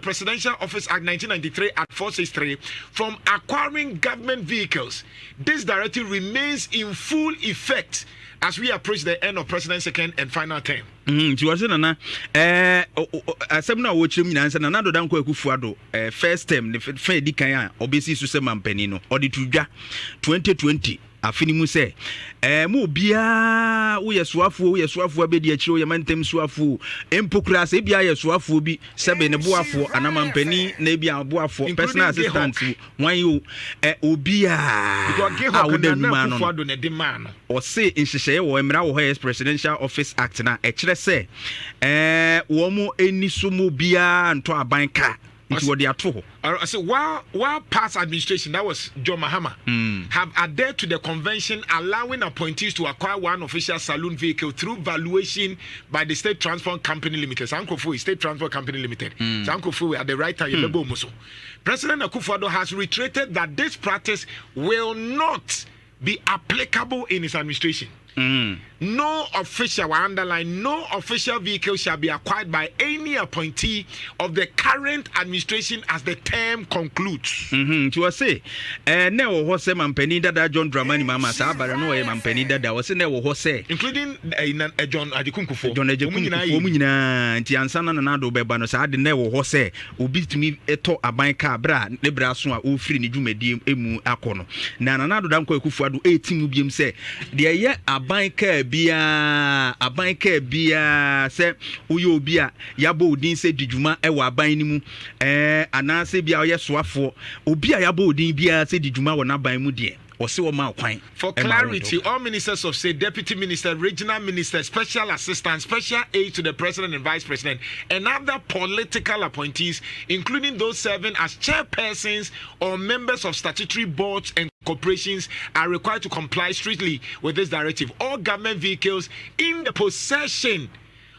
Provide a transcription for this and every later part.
Presidential Office Act 1993 at 463 from acquiring government vehicles. This directive remains in full effect as we approach the end of President's second and final term. Nana asemna wo chim nyina nsa nana do dan ko akufuado first term the fair di kan a obesi su se mampani no odi tudwa 2020 afini mu se mu bia wo yesuafo abedi akiro ye mantem suafo empokura se bia yesuafo bi sebe ne boafo anamampani na bia boafo personal assistant wan yo obia akufuado ne de man o se nhyehyeye wo emra wo ho Presidential Office Act na e kire se wo mu eniso mu bia nto abanka. I said, while past administration, that was Jumah, have adhered to the convention allowing appointees to acquire one official saloon vehicle through valuation by the State Transport Company Limited. Sankofu is State Transport Company Limited. Sankofu at the right time. President Akufo-Addo has reiterated that this practice will not be applicable in his administration. No official, I underline, no official vehicle shall be acquired by any appointee of the current administration as the term concludes. To say, ne wo se mampani dada John Dramani Mama sa bara no e mampani dada wo se ne wo se including John Adekunkufu. John Adekunkufu mu nyina nti ansana na do beba no sa de ne wo se obi tumi eto aban ka bra ne bra so a ofiri ne dwumadi emu akono na nana do danko Akufo-Addo 18 biem se de ye aban ka bia se uyo obi a yabo odin se dijuma ewa aban ni mu ana se bia oye soafo obi a yabo odin bia se dijuma wo na ban mu de. For clarity, all ministers of state, deputy minister, regional minister, special assistant, special aide to the president and vice president, and other political appointees, including those serving as chairpersons or members of statutory boards and corporations, are required to comply strictly with this directive. All government vehicles in the possession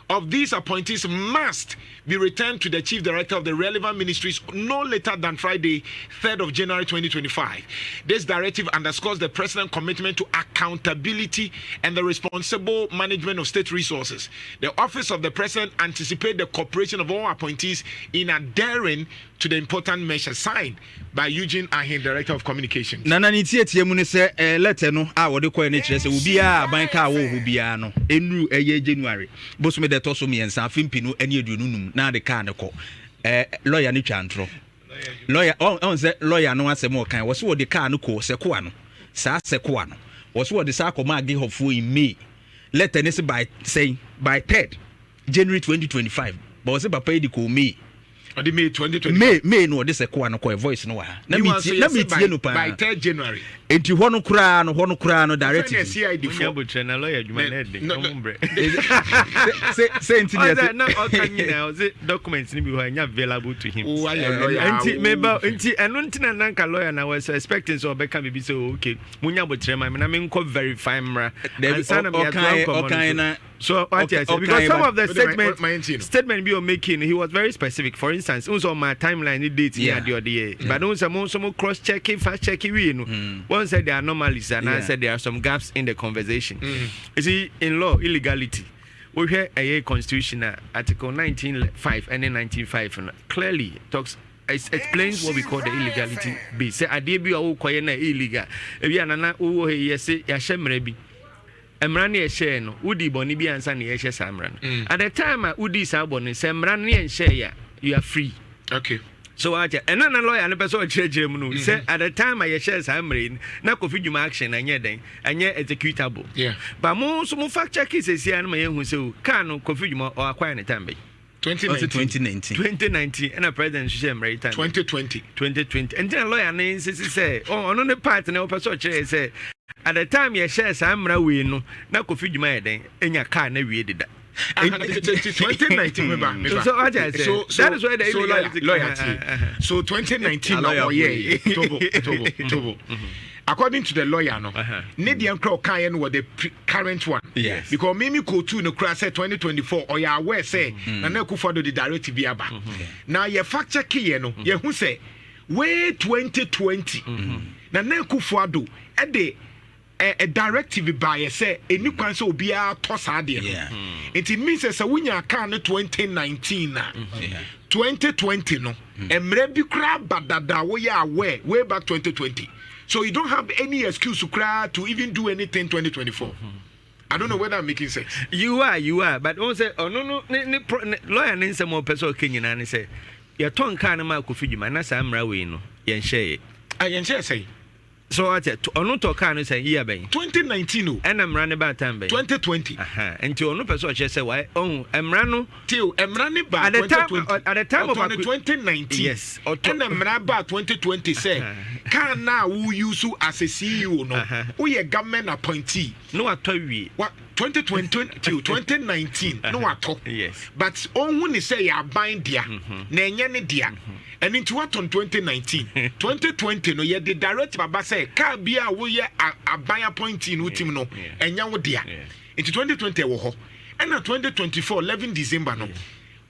of these appointees must be returned to the chief director of the relevant ministries no later than Friday, 3rd of January 2025. This directive underscores the president's commitment to accountability and the responsible management of state resources. The office of the president anticipates the cooperation of all appointees in adhering to the important measures signed by Eugene Ahin, Director of Communications. Nana ni tie mu ne se letter no a wo de koy ne kire se obi a ban ka wo hu bia no enru eye January boso me de to so me ensa afimpi no ene adununum na de ka ne ko lawyer ni twantro lawyer on say lawyer no asem o kan wo so de ka no ko sekoa no sa sekoa no wo so de sa akoma age hofo in May letter ne se by 3rd January 2025 but wo se papa e di ko May the May 2020 May no this ekwa no ko voice no wa na me tie no pa by 3rd January enti hono kra no directive CID for butcher na lawyer Jumah say enti na o kan nyina the documents ni bi ho anya available to him enti meba enti eno ntina na nka lawyer na was expecting so obeka be say okay munya butcher ma na me nko verify mra and sana me okay na so what I said, because some of the statement we were making, he was very specific. For instance, also my timeline date here the other year, but also some cross checking, fast checking. We know one said there are anomalies, and I said there are some gaps in the conversation. You see, in law, illegality. We hear a constitution article 19.5 and then 19.5 clearly talks. It explains what we call the illegality base. Say, I did be a illegal. If you are not, yes, Yashemrebi. Emrani share no udi boni bi ansa na yeshe samran at the time udi sa boni semrani en share ya you are free. Okay, so aja and na lawyer na person chire mu no say at the time I share samran na Kofi Jumah action anye den anye executable but mo so mo fact check is sia na yehu say ka no Kofi Jumah or acquire na time 2019 and a president share right time 2020 and then lawyer na say on the part na person chire say at the time you share samra we no na Kofi Jumah den enya car na we dida 2019 remember so that is why the lawyer so 2019 no tobo according to the lawyer no Nadian Crow Kayan was the current one because Mimi Kotu no crash said 2024 or ya aware say na Akufo-Addo the directive bi aba now your fact check here no ye hu say way 2020 na Akufo-Addo e de a directive by say any kwan so obia toss ade it means say wunya kan 2019 na 2020 no emre bi kra badada wo ya aware way back 2020 so you don't have any excuse to even do anything 2024. I don't know whether I'm making sense. You are but also no lawyer Nhyira mo person Kenya na say your tongue kan ma Kofi Juma na sa mra we no yen share yen share say so what ono to kan say year ben 2019 and I'm running about time ben 2020 until ono person say why emra no till emra ne ba at the time of 2019 yes and emra ba 2020 say can now who use as a CEO no we a government appointee no atwa what 2020 till 2019 no ato yes but on when say ya bind dia na enye ne dia and into what on 2019 2020 no ye the direct baba say ka bia wo ye aban appointee no team no enya wo dia into 2020 wo ho and 2024 11 December no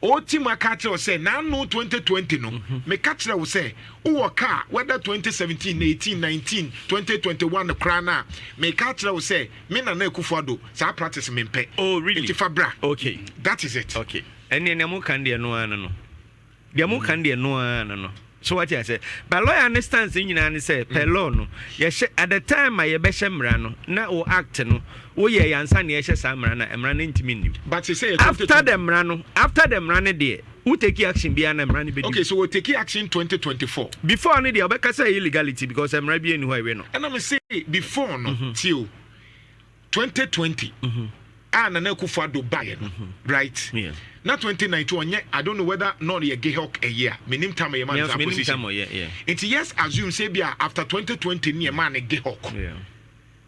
o team catch us say now no 2020 no me catch we say o car whether 2017 18 19 2021 krana me catch we say me na Akufo-Addo sa practice me mpe oh really it's fabra okay that is it okay and then mo kan de no ano de mo kan de no ano so what I say but lawyer understands nyina ne say per law no ye at the time ye be mra no na o act no wo ye yansa ne ye sa mra na mra na ntimi nnim but you say after the mra no there who take action be an mra ne be okay so we take action 2024 before no there obeka say illegality because mra be enu ho we no and I say before no till 2020 and Akufo-Addo buy right yeah not 2019 I don't know whether not a gehok a year minim time a man position yeah it's yes assume say be after 2020 near man a gehok yeah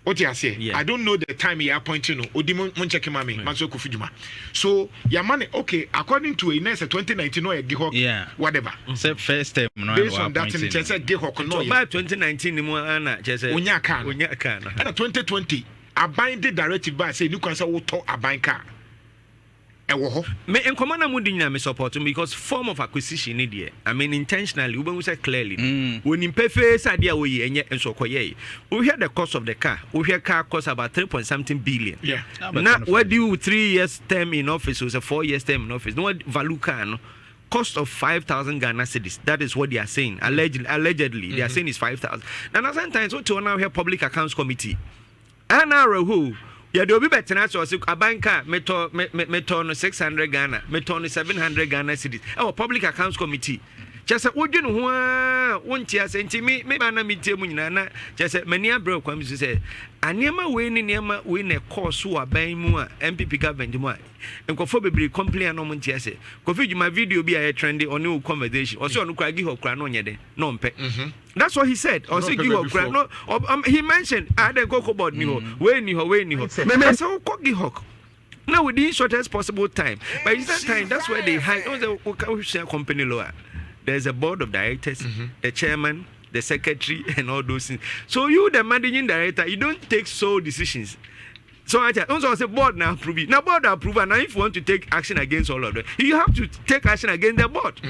what you say yeah. I don't know the time you appointing no odi mon check mami manso Kofi Juma so your money okay according to a next 2019 no a gehok yeah whatever say first time no based on that in say gehok no by 2019 ni mo ana che say onya kan and 2020 a binding directive by say you can say what a bind car me enkomana na mudi nyina me support because form of acquisition ni there I mean intentionally we be say clearly when in face idea we enye enso koye we hear the cost of the car we hear car cost about 3.something billion yeah now what do you 3 years term in office or 4 years term in office no value car no cost of 5,000 Ghana cedis. That is what they are saying. Allegedly they are saying is 5,000. Now sometimes what to now here public accounts committee and who yeah, there will be better now. So a banker meton 600 Ghana, meton 700 Ghana cedis. Our public accounts committee. Just a would you know one tear sent me, maybe I meet Munana. Just a many broke comes to say, I never win a course who are buying more MPP government more. And Kofi complain no one say. Kofi my video be a trendy or new conversation. Or so no cry give up crown on yet. No pay. That's what he said. Or say give up crown. No, he mentioned I had a cocoa board me when you I saw cocky hawk. Now within shortest possible time. By that time, that's where they hide all the company law. There's a board of directors, the chairman, the secretary, and all those things. So you, the managing director, you don't take sole decisions. So I also say board now approve it. Now board approve, and now if you want to take action against all of them, you have to take action against the board.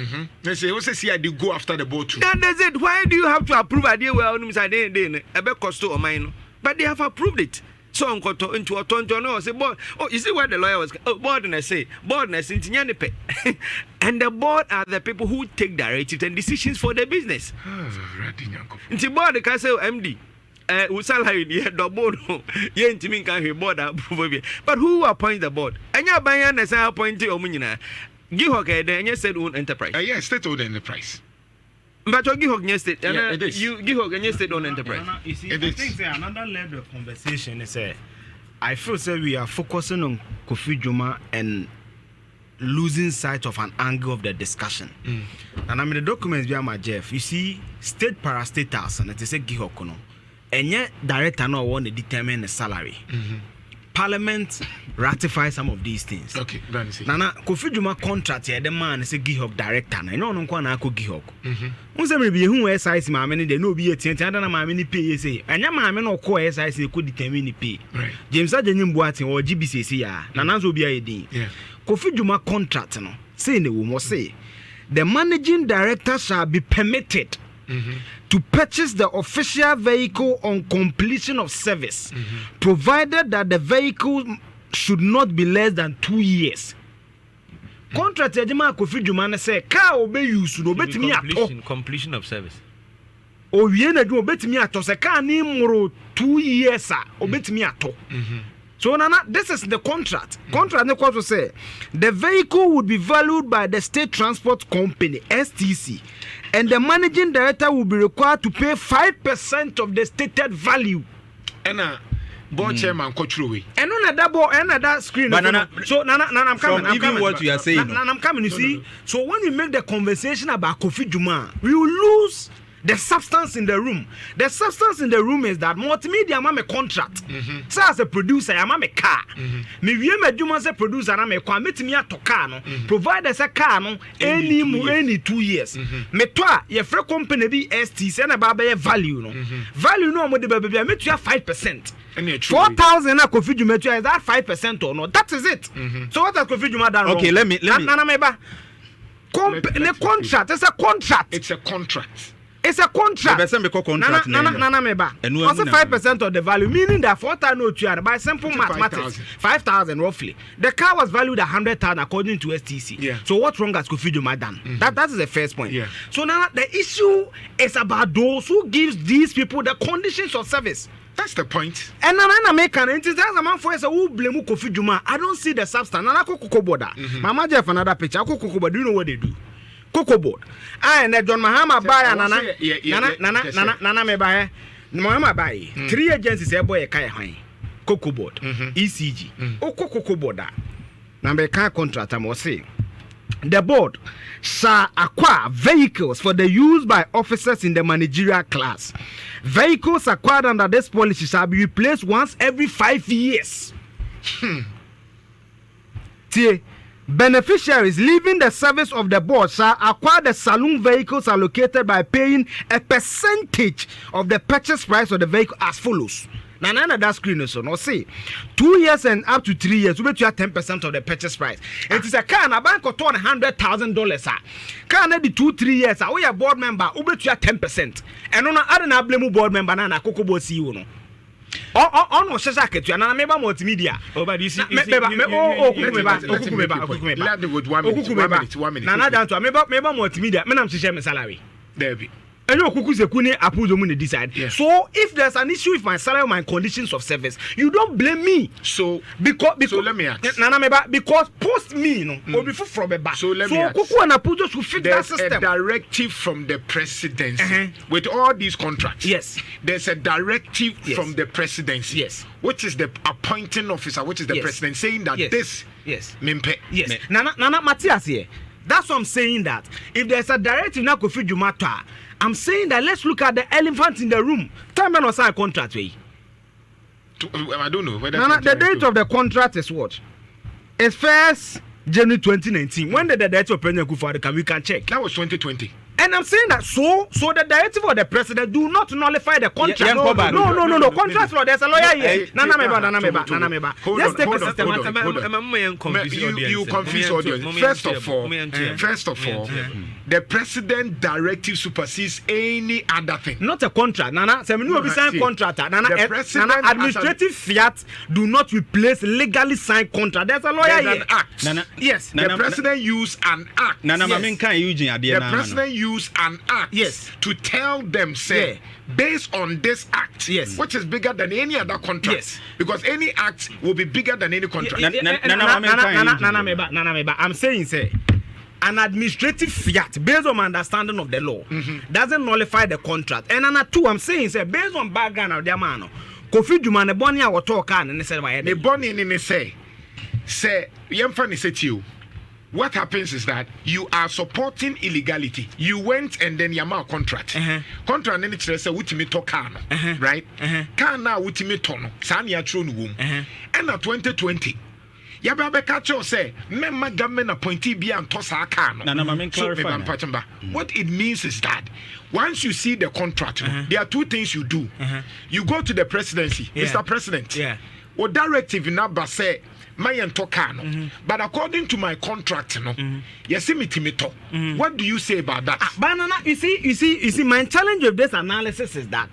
They say, also see, I do go after the board too. That's it. Why do you have to approve a deal where a bit cost or mine? But they have approved it. So on into a tonto say board. Oh, you see what the lawyer was board and I say board and I say and the board are the people who take directives and decisions for the business. Into board can say MD salary double board approve. But who appoints the board? And you buy and say appointed Omunina. Give her then you said own enterprise. Yes, state owned enterprise. But you give her state, you give her state owned enterprise. You see, I think another level of conversation is I feel we are focusing on Kofi Juma and losing sight of an angle of the discussion. And I mean the documents behind my Jeff, you see state parastatals and it is a gihokono. And yet director no want to determine the salary. Parliament ratify some of these things. Okay, that's it. Nana Kofi Juma contract here the man is a gihok director. Na no kwa na akọ gihok. Unse me be hu SIC ma me de no be etienti ada na ma me ni pay say. Anya ma me no ko SIC ko determine ni pay. Right. James Adenim Boatin or GBCC ya. Na nanzo bi ayedin. Yeah. Kofi Juma contract no say ne wo mo say the managing director shall be permitted to purchase the official vehicle on completion of service, provided that the vehicle should not be less than 2 years. Contract Ejima Kofi Jumah say car obey use no betimi ato completion of service. O wie na do betimi ato say car ni moro 2 years obetimi ato. So Nana, this is the contract. Contract ne to say the vehicle would be valued by the State Transport Company STC, and the managing director will be required to pay 5% of the stated value. Board chairman Kochruwe. And on that screen. Nana, so Nana, I'm coming. I'm coming. What you are saying. Nana, I'm coming. You see. So when we make the conversation about Kofi Jumah, we will lose the substance in the room. The substance in the room is that multimedia am a contract. So as a producer, I'm a car. Me we me Jumah as a producer, I'm a car. Me to car no. Provide us a car no any 2 years. Me toa ye free company be ST say na ba be value no. Value no mo de be me to 5%. 4,000 na Kofi Jumah is that 5% or not? That is it. So what has Kofi Jumah done? Okay, let me. Nana meba. The contract. It's a contract. It's a contract. It's a contract. Nana meba. Also 5% of the value, meaning that 4,000 by simple mathematics, 5,000 roughly. The car was valued at 100,000 according to STC. Yeah. So what's wrong has Kofi Jumah done? That is the first point. Yeah. So now the issue is about those who gives these people the conditions of service. That's the point. And Nana make an entity a man for us who blame Kofi Jumah. I don't see the substance. Nana Coco Boda. Mama Jeff another picture. Coco Boda. Do you know what they do? Coco board. And John Mahama buy Nana me buy. Mahama buy. 3 agencies say boy kai high. Coco board. ECG. O Coco board. Number car contract I must say. The board shall acquire vehicles for the use by officers in the managerial class. Vehicles acquired under this policy shall be replaced once every 5 years. Beneficiaries leaving the service of the board shall acquire the saloon vehicles allocated by paying a percentage of the purchase price of the vehicle as follows. Now, none of that screen is on. See, 2 years and up to 3 years, we bet you have 10% of the purchase price. It is a car, and a bank of $100,000. Car, maybe 2-3 years, we are board member, we bet you have 10%. And on other blame board member, and a cocoa board CEO. No, no, Shazaka, and I remember multimedia. Oh, but you see, one minute. Nana down to multimedia. Men, I'm to share my salary. There be. And you Kukuzekune approve the money decide. Yes. So if there's an issue with my salary or my conditions of service, you don't blame me. So let me ask. Because post me, or before from a back. So let me ask. Kuku and Apujo should fit that system. There's a directive from the presidency with all these contracts. Yes. There's a directive from the presidency. Yes. Which is the appointing officer, which is the president, saying that this. Yes. Mimpe. Yes. Nana Matthias here. That's what I'm saying, that if there's a directive now Kofi Jumah, I'm saying that let's look at the elephant in the room. Time and sign contract way. I don't know whether the date of the contract is what? It's 1st January 2019. When did the date of President Kufuor we can check? That was 2020. And I'm saying that so the directive of the president do not nullify the contract. No. Contract law. There's a lawyer here. Nana meba. Let's take a system. You confuse audience. First of all, the president directive supersedes any other thing. Not a contract. Nana, we sign contract. Nana, administrative fiat do not replace legally signed contract. There's a lawyer here. An act. Yes. The president used an act. The president used an act to tell them, say, based on this act, which is bigger than any other contract, because any act will be bigger than any contract. I'm saying, say, an administrative fiat based on my understanding of the law doesn't nullify the contract. And number two, I'm saying, say, based on background of the man, Kofi Jumah ne boni a wato kan ne say why the boni ni say yemfa ni say to you. What happens is that you are supporting illegality. You went and then yama contract. Contract nene chere say wutimi to car no, right? Car na wutimi to no. Sa na tro no wom. And na 2020 ya ba be catch you say member government appointee bi an to sa car no. What it means is that once you see the contract, there are two things you do. You go to the presidency, Mr. President. Or directive in Abba say my car no. But according to my contract no, yes me timito. What do you say about that? Banana, you see my challenge with this analysis is that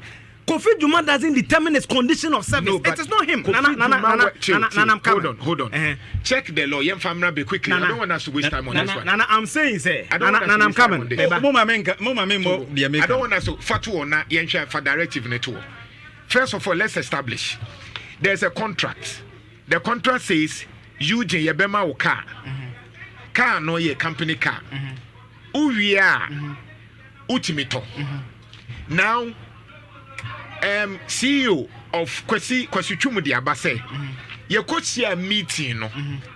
Kofi Jumah doesn't determine his condition of service. No, it is not him. Hold on. Check the law. Be quickly. I don't want us to waste time on this one. I'm saying, say, I'm coming. I don't want us to fatu on that for directive network. First of all, let's establish there's a contract. The contract says you yebema o car. Car no ye company car. Uwia utimito. Now CEO of Kofi Chumudi Abase, ye coach a meeting no.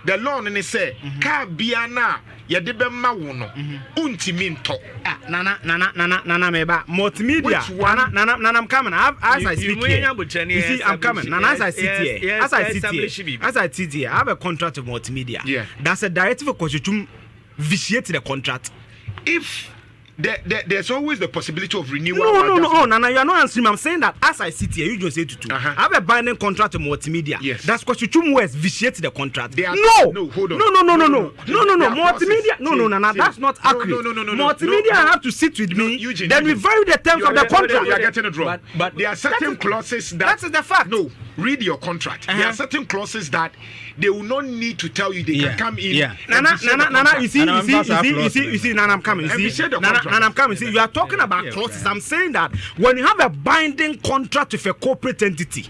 The law ne say car biana ye debe mawuno untiminto. Nana meba multimedia. Nana I'm coming. As I sit here, you see I'm coming. Nana as I sit here, as I sit here, I have a contract of multimedia. Yeah, that's a directive of Kofi vitiate the contract. If there's always the possibility of renewal. No, Nana, you are not answering. I'm saying that as I sit here, you just say to I have a binding contract with multimedia. Yes, that's because you West vitiate the contract. No, hold on. No. Multimedia. No, Nana, that's not accurate. No. Multimedia have to sit with me. Then we vary the terms of the contract. You are getting it wrong. But there are certain clauses that is the fact. No, read your contract. There are certain clauses that they will not need to tell you they can come in. Yeah. Nana, you see, Nana, I'm coming. Nana, I'm coming. See, you are talking about clauses. I'm saying that when you have a binding contract with a corporate entity,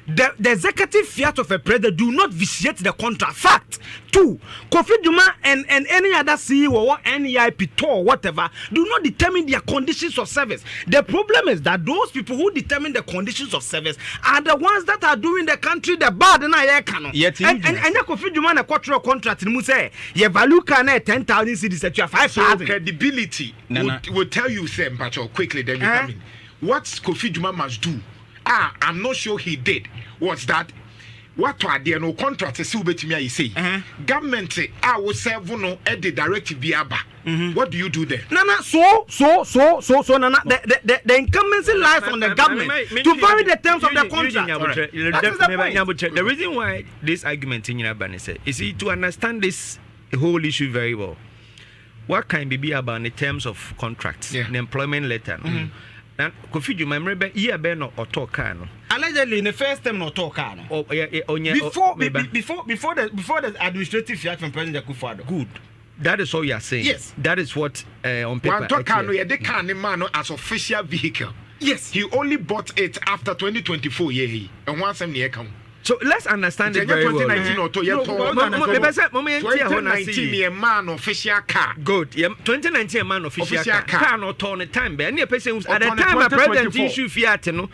the executive fiat of a president do not vitiate the contract. Fact. 2, Kofi Jumah and any other CEO or NEIP or whatever do not determine their conditions of service. The problem is that those people who determine the conditions of service are the ones that are doing the country the bad and I can. And Kofi Jumah a quarter contract in say your value can 10,000 cedis that you have 5,000. So credibility will tell you them, but quickly then you come in. What Kofi Jumah must do? I'm not sure he did. What's that? What are there no contract to me? I say government I will serve no at the directive biaba. What do you do there? Nana, so Nana, the incumbency lies on the government to vary the terms of the contract. The reason why this argument in Nhyira said is to understand this whole issue very well. What can be about the terms of contracts, the employment letter? And Kofi Jumah remember year ben or talk no. Allegedly in the first term not talk no. Before the administrative fiat from President Akufo-Addo. Good. That is all you are saying. Yes. That is what on paper. One talk no ye de can man as official vehicle. Yes. He only bought it after 2024 year. And once I'm near come. So let's understand it very well. 2019 or 2019 man official car. Good. 2019 man official car no turn the time. Be any person at the time a president issue fiat no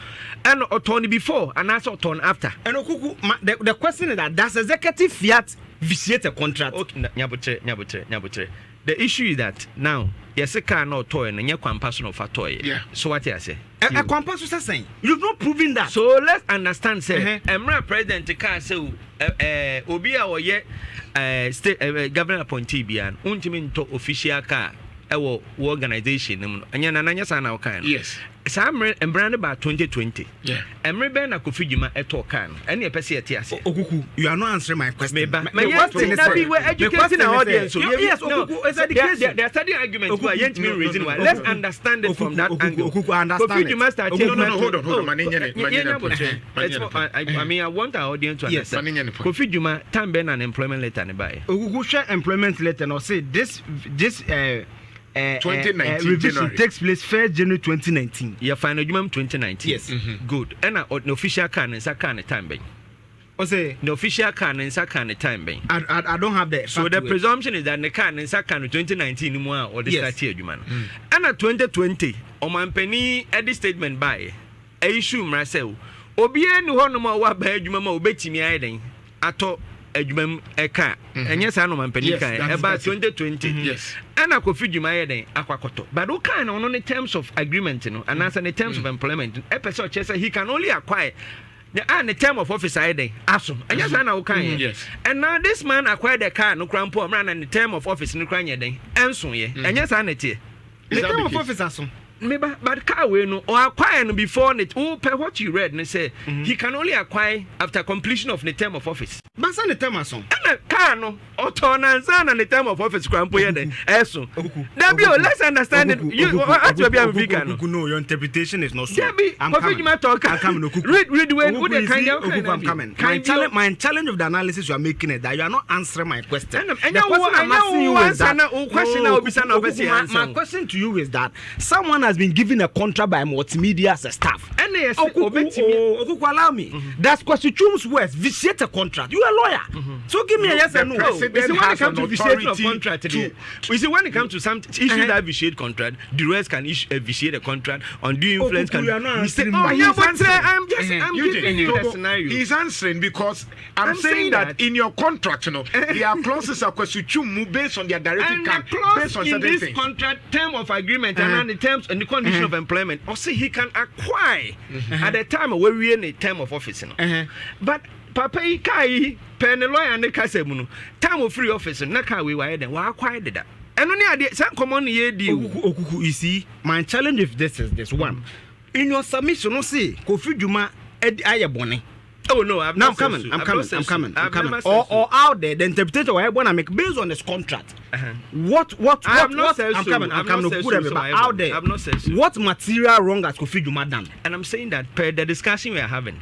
and turn before and also turn after. And the question is that does executive fiat vitiate a contract? Okay, nyabutre. The issue is that now yes a car no toy and your person of a toy. Yeah. So what I say? A compass was saying you've not proven that. So let's understand say Emra president car say Obia or yet state governor appointee bian untimin to official car organization and yananya sana kind. Yes. Sam and brand about 2020. Yeah. Emre Ben Kofi Jumah eto kan. Any a person Okuku, you are not answering my question. My question is that we were educating our audience. Yes, Okuku, they are studying arguments who are yet to reason why. Let's understand it from that angle. Okuku, understand. Kofi Jumah started. No, hold on. I mean, I want our audience to understand. Kofi Jumah time Ben an employment letter nearby. Okuku share employment letter and say this 2019 revision January. takes place 1st January 2019. Yeah, final Jumah 2019. Yes. Good. And the official can and second time ben. Say the official can and second time ben. I don't have that. So the presumption is that the can and second 2019 or the start here Jumah. And at 2020, Oman Penny at the statement by a issue myself. Obien no one more what by Jumah obeti me aiding. Ato Ejumam eka. And yes, I know man penny about 2020. Yes. And I Kofi Jumah then aquacoto. But okay, on the terms of agreement, and as in the terms of employment, episode chess he can only acquire the term of office I awesome. And yes, I know kind. Yes. And now this man acquired the car no crown poor man and the term of office no crying day. And so yeah. And yes, I net here. The term of office awesome. but car we no or acquire no before it. Oh, per what you read, and say he can only acquire after completion of the term of office. But the term of song. And car no or turn and the term of office. Crampo then. Eso. Let's understand it. You what to be a vegan? No, your interpretation is not so. I'm coming. I'm coming. Read when the kind of I'm coming. My challenge of the analysis you are making is that you are not answering my question. The question I'm asking you is that my question to you is that someone has been given a contract by multimedia as a staff. And they allow me. That's Kwesichum's words. Vitiate a contract. You are a lawyer. So give me a yes and no. When it comes to vitiate a contract, we see when it comes to some issue that vitiate contract, the rest can vitiate a contract. Undue influence can. I'm giving you the scenario. He's answering because I'm saying that in your contract, there are clauses of Kwesichum based on their directive based on certain things. In this contract, term of agreement and the terms and the condition of employment, or say he can acquire at the time where we in a term of office. But Papa Ikai, pen a lawyer and the Casemuno, time of free office, and Naka we were then acquired that. And only idea some common year deal. You see, my challenge if this is this one. In your submission, no say Kofi Jumah Ayabone. Oh no, I'm coming. Or out there, the interpretation I want to make based on this contract. What? I'm coming. Out there, what material wrong has Kofi Jumah done? And I'm saying that per the discussion we are having,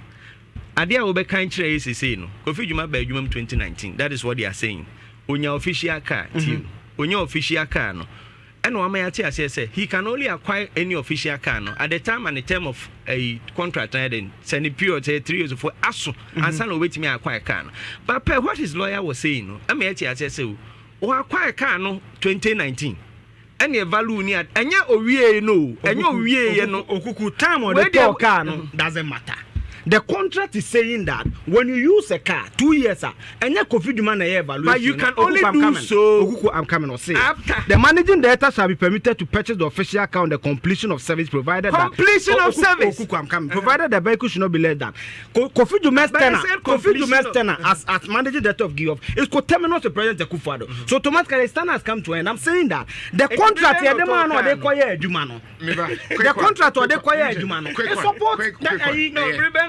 Adia will be kind to say no. Kofi Jumah by Jumah 2019. That is what they are saying. On your official car, team. On your official car, no. And Wamayati say he can only acquire any official car no, at the time and the term of a contract then send a period 3 years for ASO and son wait me acquire car. But per what his lawyer was saying, no, Amayati say, or acquire car no 2019. And your value near and ya owie no, and your wie no okuku time or the car no doesn't matter. The contract is saying that when you use a car 2 years, and you Kofi Jumah evaluation, but you can only do so. I'm coming or say the managing director shall be permitted to purchase the official car on the completion of service provided. Completion of service. I'm coming. Provided the vehicle should not be less than Kofi Jumah's tenure as managing director of Give is co-terminus to President Akufo-Addo. So automatically stand has come to end. I'm saying that the contract here, the man or they quiet Jumano. The contract or they quiet Jumano.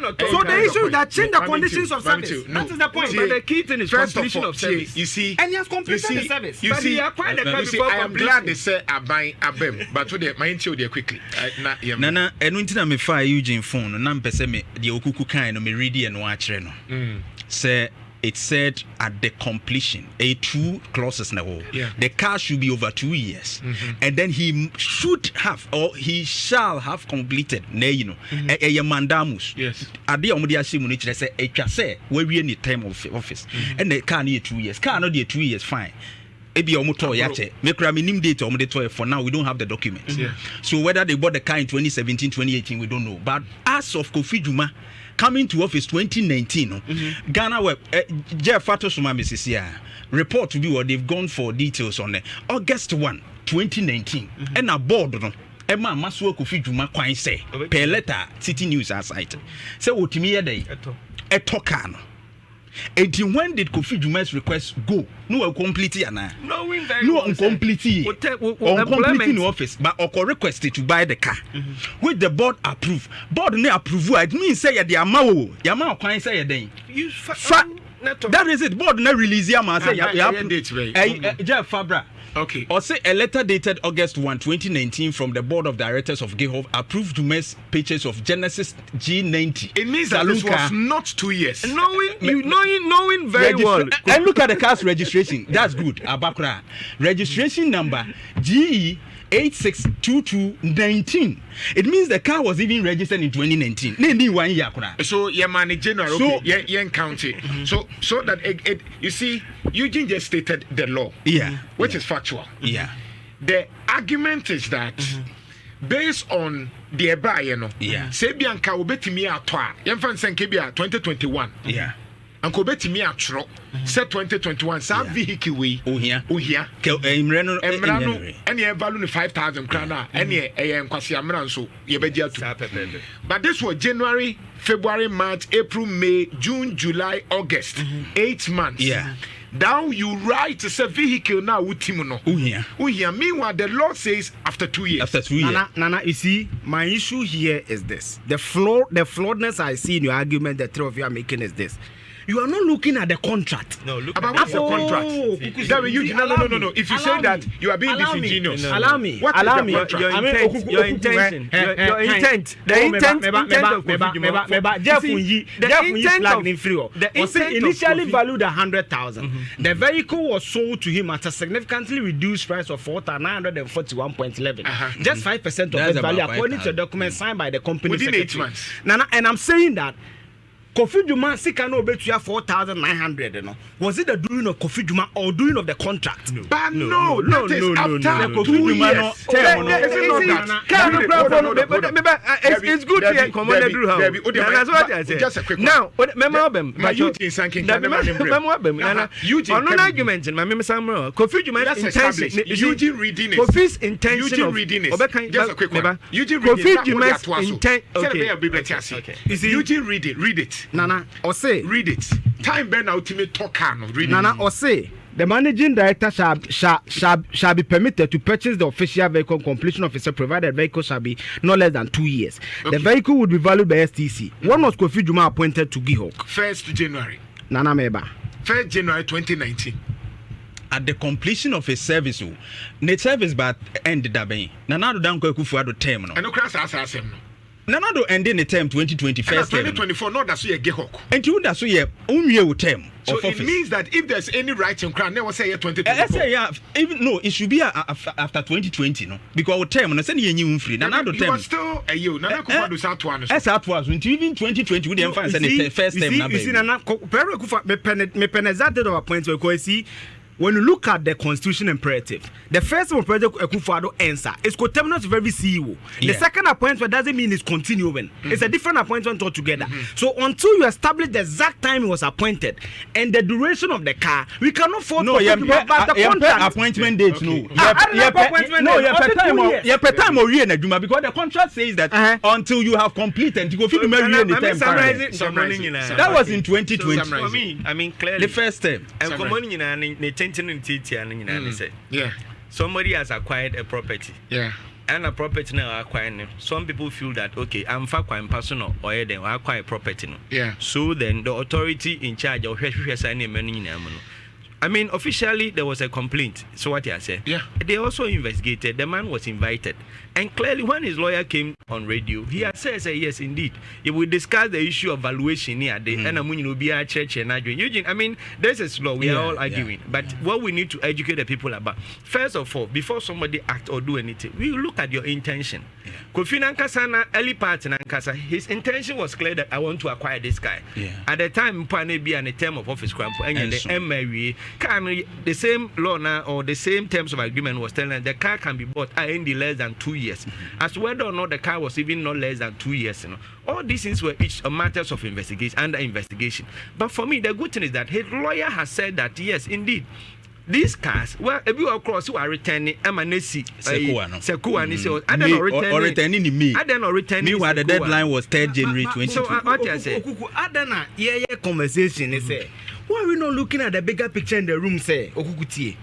So the issue is that change the conditions of service. That is the point. But the key thing is completion of service. You see, and he has completed the service. You see, I am glad they say abang abem, but today my intro there quickly. Nana, and when me fire Eugene phone, na mpese me the okuku kan no me read and watch no. Say it said at the completion, a 2 clauses now. Yeah. The car should be over 2 years, and then he should have or he shall have completed. A mandamus. Yes. At the Omodia Simunich, say a casse where we any time of office, and the car near 2 years. Car not 2 years, fine. Ebi omoto yache make minim date omoto for now we don't have the documents. Yeah. So whether they bought the car in 2017 2018 we don't know, but as of Kofi Jumah coming to office 2019 Ghana web Jeff Fato Suma Mrs. report to be what they've gone for details on August 1 2019 and a board no Emma Masuo Kofi Jumah kwan say per letter City News aside say otimi ye dey etoka no. And when did Kofi Jumah's request go? No, complete ana. No, complete in office, but or requested to buy the car, which the board approve. Board no approve. It means say the amount can say then. That is it. Board no release yama say Jeff Fabra. Okay. Or say a letter dated August 1, 2019 from the board of directors of GEHOV approved Jumah's purchase of Genesis G90. It means that this was not 2 years. Knowing very well. And look at the car's registration. That's good. Abakra. Registration number GE 862219. It means the car was even registered in 2019. So your manager count it. So that it you see, Eugene just stated the law. Which is factual. The argument is that based on the say Bianca will bet me at 2021. And go bet me at set 2021 some vehicle we emrano any value 5,000 krana any kwasi amran so ye bedia to. But this was January, February, March, April, May, June, July, August. 8 months. Now you write a vehicle now with Timono. Meanwhile, the law says after 2 years. After 2 years. Nana, you see, my issue here is this. The flawedness I see in your argument, the three of you are making is this. You are not looking at the contract. No, look at what's the contract. No. If you say that, you are being disingenuous. Allow me. What is the contract? Your intention. Your intent. The intent initially valued 100,000. The vehicle was sold to him at a significantly reduced price of 4,941.11. Just 5% of its value, according to a document signed by the company within secretary. 8 months. And I'm saying that Kofi Jumah Sikano Betuya 4,900. No? Was it the doing of Kofi Jumah or doing of the contract? No. But no, that is after 2 years. It's good here. That's what I said. Just a quick one. Now, remember Eugene Sankin. On an argument in my memory, Kofi Jumah's intention. Eugene reading it. Kofi's intention. Eugene reading it. Just a quick one. Eugene reading it. Kofi Jumah's intent. Okay. Eugene read it. Nana, or say, read it. Time Ben ultimate talk. Nana, or say, the managing director shall be permitted to purchase the official vehicle completion officer provided vehicle shall be no less than 2 years. Okay. The vehicle would be valued by STC. When was Kofi Jumah appointed to Gihok? 1st January. Nana Meba. 1st January 2019. At the completion of his service, the service but ended up being Nana don't go for term. And no crash as no. Nanado ending the term 2020 first term. 2024, not that's a Gehok. And you that's a only term. So it means that if there's any right in crown, never say 2024. Even no, it should be after 2020, no, because our term, no, send you free. Nanado term. You are still a you. Nana Kufa do South one. As at was even 2020, we didn't find the first term. You see, Nana, Perry Kufa, me penalized of a point where see. When you look at the constitution imperative, the first imperative Akufo-Addo answer is coterminous very CEO. The second appointment doesn't mean it's continuing. It's a different appointment altogether. So until you establish the exact time he was appointed and the duration of the car, we cannot afford to the contract appointment date. Per time or year Jumah, because the contract says that until you have completed you go fit to marry the time. That was in 2020. I mean clearly the first term. Somebody has acquired a property. And a property now acquiring. Some people feel that okay, I'm quite personal or then I acquire property. So then the authority in charge of I mean, officially there was a complaint. So what I said? They also investigated. The man was invited, and clearly when his lawyer came on radio, he had said yes, indeed, if we discuss the issue of valuation here, and will be a church and Eugene. I mean, this is law. We are all arguing, but what we need to educate the people about, first of all, before somebody act or do anything, we look at your intention. Kofi Nankasana early part in Nankasa, his intention was clear that I want to acquire this guy. At the time, Mpane be an a term of office cramp and the MRE. The same law now or the same terms of agreement was telling the car can be bought in less than 2 years. As whether or not the car was even not less than 2 years, all these things were each matters of investigation under investigation. But for me, the good thing is that his lawyer has said that yes, indeed. These cars, well, if you are cross who are returning, Emanesi, Sekuwa, and then returning me. I don't return. Meanwhile, the deadline was 3rd January 2020. So, what I say, Adana, conversation is say, why are we not looking at the bigger picture in the room? Say, Okukutie.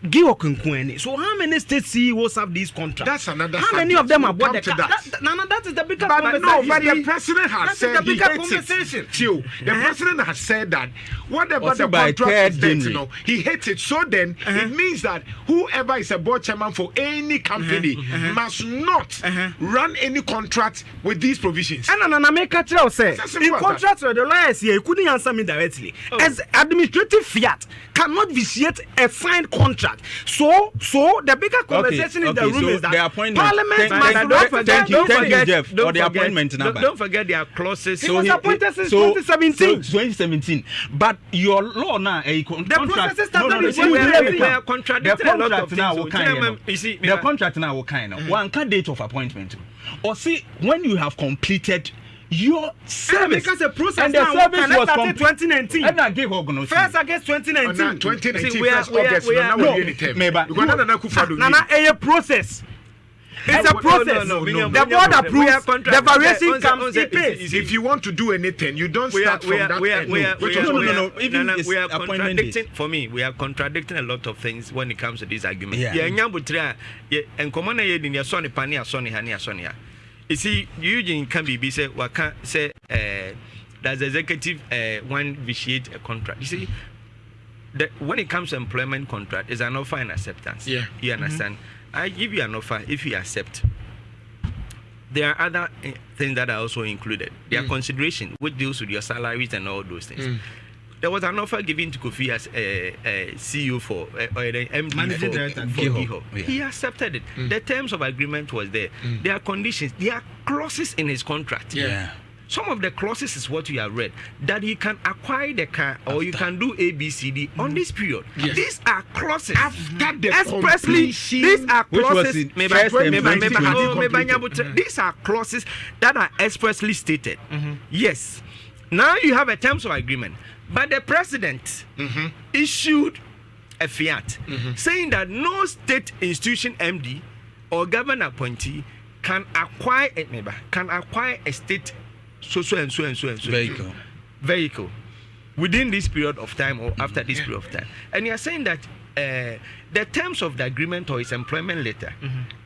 So how many state CEOs have these contracts? That's another. How many of them are bought the car? That is the bigger conversation. No, but the president has said he hates it. The president has said that whatever the contract is, he hates it. So then it means that whoever is a board chairman for any company must not run any contract with these provisions. And I make a tell say in contracts with the lawyers here, you couldn't answer me directly. As administrative fiat cannot vitiate a signed contract. So the bigger conversation in the room is that Parliament don't forget their clauses. He was appointed since 2017. 2017. But your law now, a contract. The contract now will kind of one date of appointment. Or see when you have completed your service. Because the process and the now service was started 2019. And I gave Ogno. First against 2019. 2019. First August. Nana, a process. It's a process. The board approves. The variation comes. It pays. If you want to do anything, you don't start from that. We are contradicting. For me, we are contradicting a lot of things when it comes to this argument. You see, Eugene can be said, what can say, does the executive one vitiate a contract? You see, when it comes to employment contract, it's an offer and acceptance. Yeah. You understand? I give you an offer if you accept. There are other things that are also included. There are consideration, which deals with your salaries and all those things. There was an offer given to Kofi as a CEO for or the MD for Giho. He accepted it. The terms of agreement was there. There are conditions. There are clauses in his contract. Some of the clauses is what you have read, that you can acquire the car or you can do ABCD on this period. These are clauses. After the expressly, these are clauses. These are clauses that are expressly stated. Yes. Now you have a terms of agreement. But the president issued a fiat saying that no state institution MD or government appointee can acquire a state so vehicle within this period of time or after this period of time. And you are saying that the terms of the agreement or his employment letter,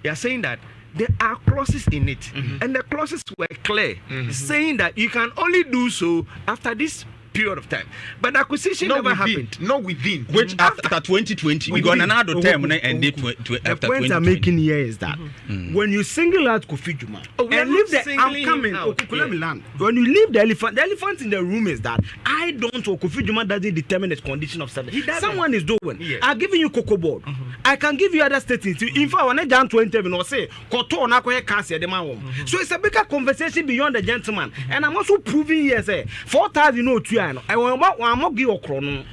you are saying that there are clauses in it, and the clauses were clear, saying that you can only do so after this period of time. But acquisition never happened. Not within. Which after 2020, we got another term and did after 2020. The point I'm making here is that when you single out Kofi Jumah and leave the when you leave the elephant in the room is that I don't or Kofi Jumah doesn't determine the condition of service. Someone is doing. I'm giving you cocoa board. I can give you other statements. In fact, when I Jan 20 or say Koto na ko cancer the man. So it's a bigger conversation beyond the gentleman. And I'm also proving here say 4,000 I want give a chrono.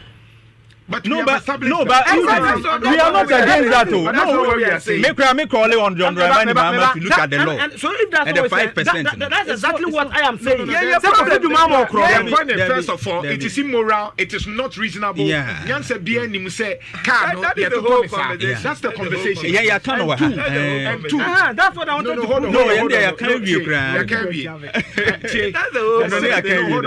But we are not against that. No, we are saying. Make only on John Dramani to look at the law. And so if that's and the 5%, that's exactly what I am saying. First of all, it is immoral. It is not reasonable. That's the whole conversation. That's the conversation. And two. That's what I wanted to hold on.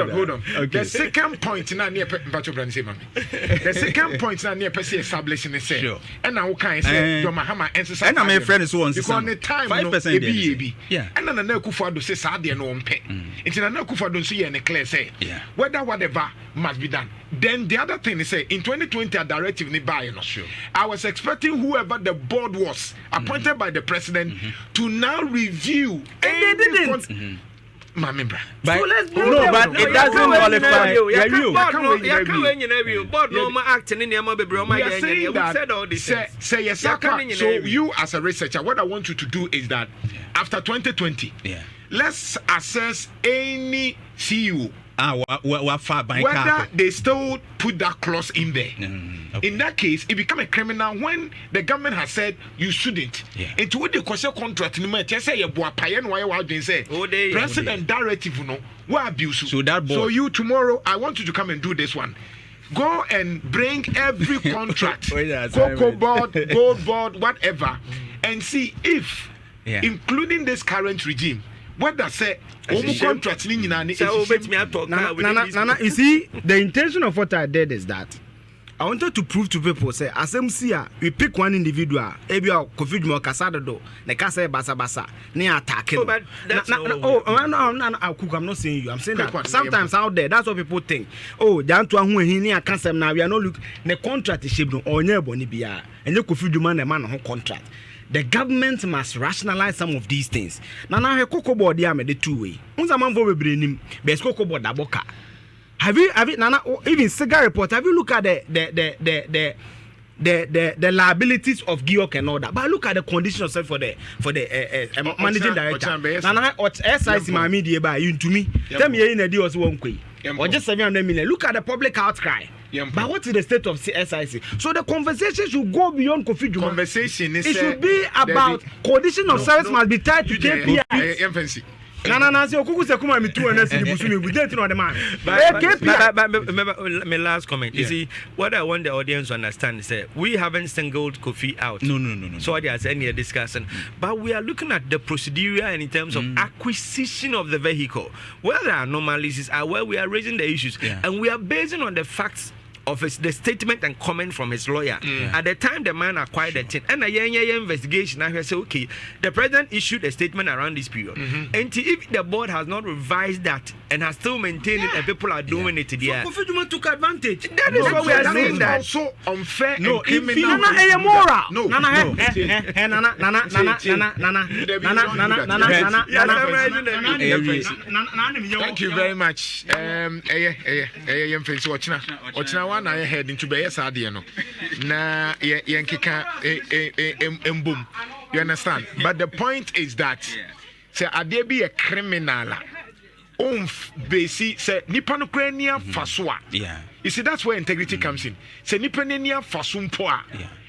Hold on. The second point now near the second point now near establishing the same. And now can say your Mahama exercise. And my friend is once because the time 5%. And then the Kufa say Sadia no pay. It's an Kufa don't see any clear say whether whatever must be done. Then the other thing is say in 2020 a directive ni buy no sure. I was expecting whoever the board was appointed by the president to now review and they didn't. My member. But it doesn't qualify. Say yes, so you as a researcher, what I want you to do is that after 2020, let's assess any CEO. Whether they still put that clause in there. In that case, it becomes a criminal when the government has said you shouldn't. Into what the question contract in the say you say president directive no what abuse. So you tomorrow I want you to come and do this one. Go and bring every contract, cocoa board, gold board, whatever, and see if including this current regime. What does say? You see, the intention of what I did is that I wanted to prove to people say as MCA we pick one individual ebi Kofi Jumah kasada do na kasa basa ne attack him. I'm not saying you. I'm saying that sometimes out there that's what people think. Oh, janto ahu ehin ne akasem na we are not look the contract is shaped no onye boni bia enye Kofi Jumah na man no contract. The government must rationalize some of these things. Now he cocoa board there the two way. Unza manfo bebre nim, be cocoa board aboka. Have you Nana even cigar report? Have you look at the liabilities of Giok and all that? But look at the conditions for the managing director. Nana SIC my media by you to me. Tell me in a deal was 1 quay. Or just 700 million. Look at the public outcry. But what is the state of SIC? So the conversation should go beyond Kofi Jumah. Conversation is it should be about condition of service must be tied to KPI. Na say okuku se kuma me 200 cedi busu me budget no the man. But my last comment. You see, what I want the audience to understand is that we haven't singled Kofi out. No. So there is any discussion. But we are looking at the procedure and in terms of acquisition of the vehicle. Where there are anomalies are where we are raising the issues. And we are basing on the facts of the statement and comment from his lawyer. At the time the man acquired the thing, and a investigation, I say, okay, the president issued a statement around this period. And if the board has not revised that and has still maintained it, and people are doing it there, so Kofi Juma took advantage. That is what we are saying. That also unfair. No, and criminal. Thank you very much. One I head into Bayes Adiano. Na Yankika boom. You understand? But the point is that say Ade be a criminal. Basi say Nippon Ukrainian Faswa. Yeah. You see, that's where integrity comes in. Say Nippon Fasum Poa.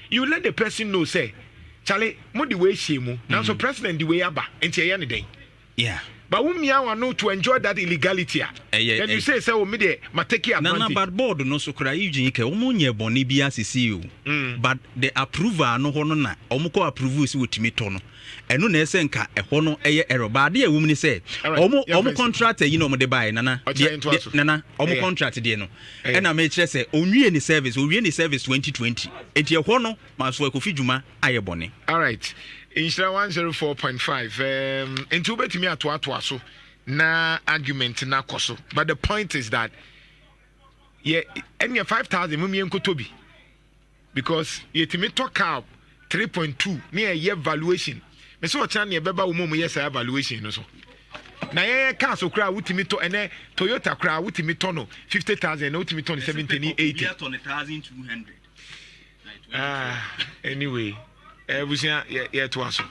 You let the person know, say, Charlie, what the way she move. Now so president the way aba into any day. Yeah. But we know to enjoy that illegality. And you say, so me de take advantage. No, but board no so cry you can omunye boni bia CCU. But the approval no hono na omuko approve si wotimi to no. Eno na ese nka eho no eye error. But de woman say omu contract you know mo de buy nana. Nana omu contract de no. And na me kire say onwie ni service 2020. Enti eho no ma so Kofi Juma aye boni. All right. Nhyira 104.5 into betimi ato so na argument na koso, but the point is that any 5,000 mummy enkotobi because yetimi talk out 3.2 near year valuation me so chan ne beba wo mum yes valuation no so na ye car so kra wutimi to ene Toyota kra wutimi to no 50,000 na wutimi to 70 80 1,200 anyway busia to aso